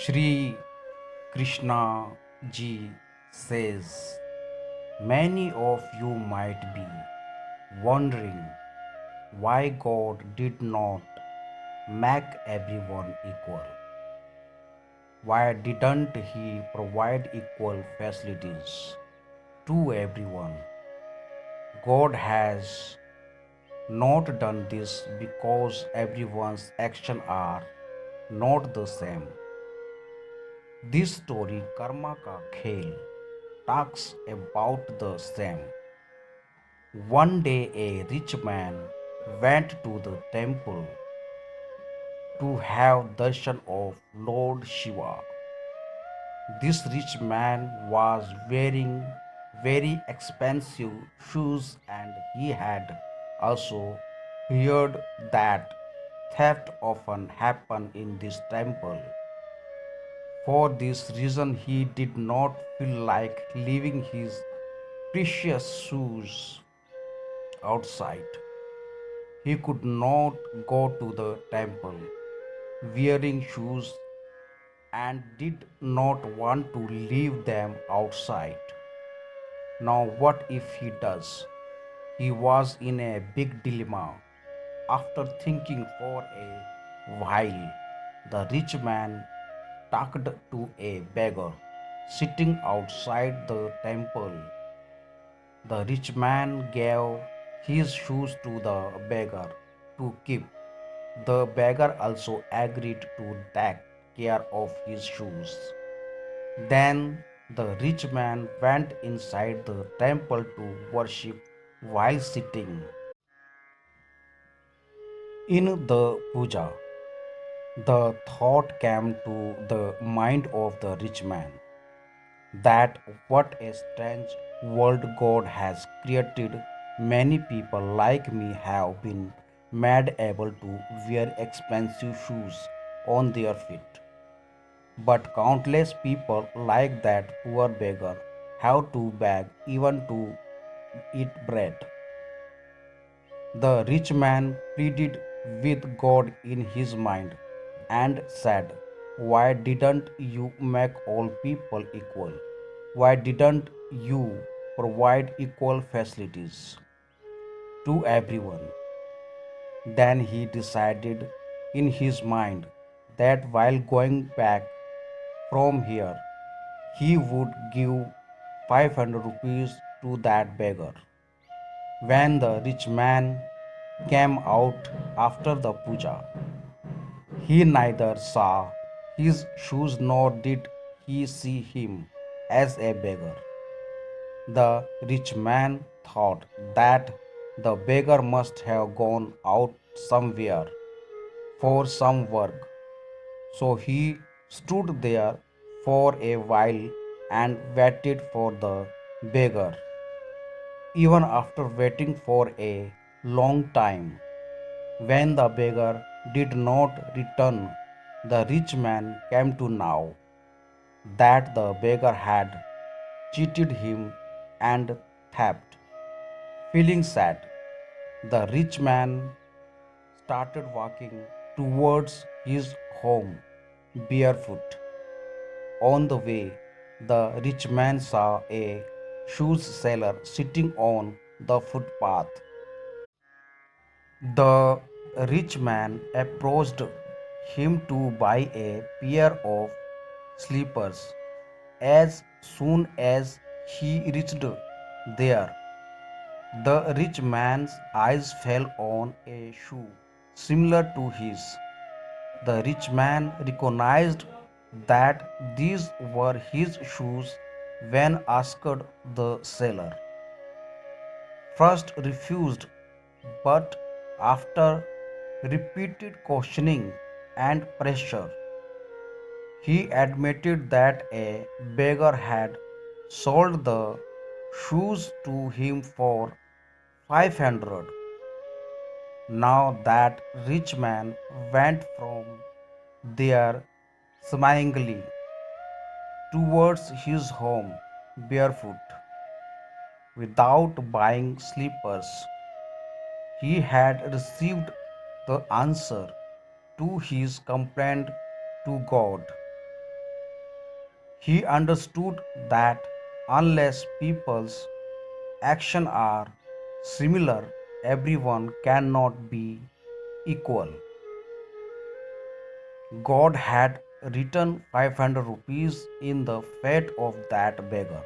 Shri Krishna ji says, many of you might be wondering why God did not make everyone equal. Why didn't He provide equal facilities to everyone? God has not done this because everyone's actions are not the same. This story, Karma Ka Khel, talks about the same. One day, a rich man went to the temple to have darshan of Lord Shiva. This rich man was wearing very expensive shoes, and he had also heard that theft often happened in this temple. For this reason, he did not feel like leaving his precious shoes outside. He could not go to the temple wearing shoes and did not want to leave them outside. Now, what if he does? He was in a big dilemma. After thinking for a while, the rich man talked to a beggar sitting outside the temple. The rich man gave his shoes to the beggar to keep. The beggar also agreed to take care of his shoes. Then the rich man went inside the temple to worship while sitting in the puja. The thought came to the mind of the rich man that what a strange world God has created. Many people like me have been made able to wear expensive shoes on their feet. But countless people like that poor beggar have to beg even to eat bread. The rich man pleaded with God in his mind and said, why didn't you make all people equal? Why didn't you provide equal facilities to everyone? Then he decided in his mind that while going back from here, he would give 500 rupees to that beggar. When the rich man came out after the puja, he neither saw his shoes nor did he see him as a beggar. The rich man thought that the beggar must have gone out somewhere for some work. So he stood there for a while and waited for the beggar. Even after waiting for a long time, when the beggar did not return, the rich man came to know that the beggar had cheated him and theft. Feeling sad, the rich man started walking towards his home barefoot. On the way, the rich man saw a shoes seller sitting on the footpath. The rich man approached him to buy a pair of slippers. As soon as he reached there, the rich man's eyes fell on a shoe similar to his. The rich man recognized that these were his shoes when asked. The seller first refused, but after repeated questioning and pressure, he admitted that a beggar had sold the shoes to him for 500. Now that rich man went from there smilingly towards his home barefoot. Without buying slippers, he had received the answer to his complaint to God. He understood that unless people's actions are similar, everyone cannot be equal. God had written 500 rupees in the fate of that beggar,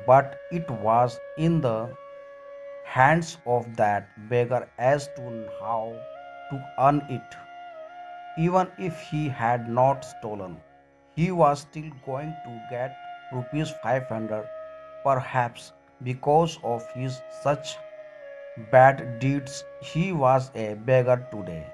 but it was in the hands of that beggar as to how to earn it. Even if he had not stolen, he was still going to get rupees 500, perhaps because of his such bad deeds he was a beggar today.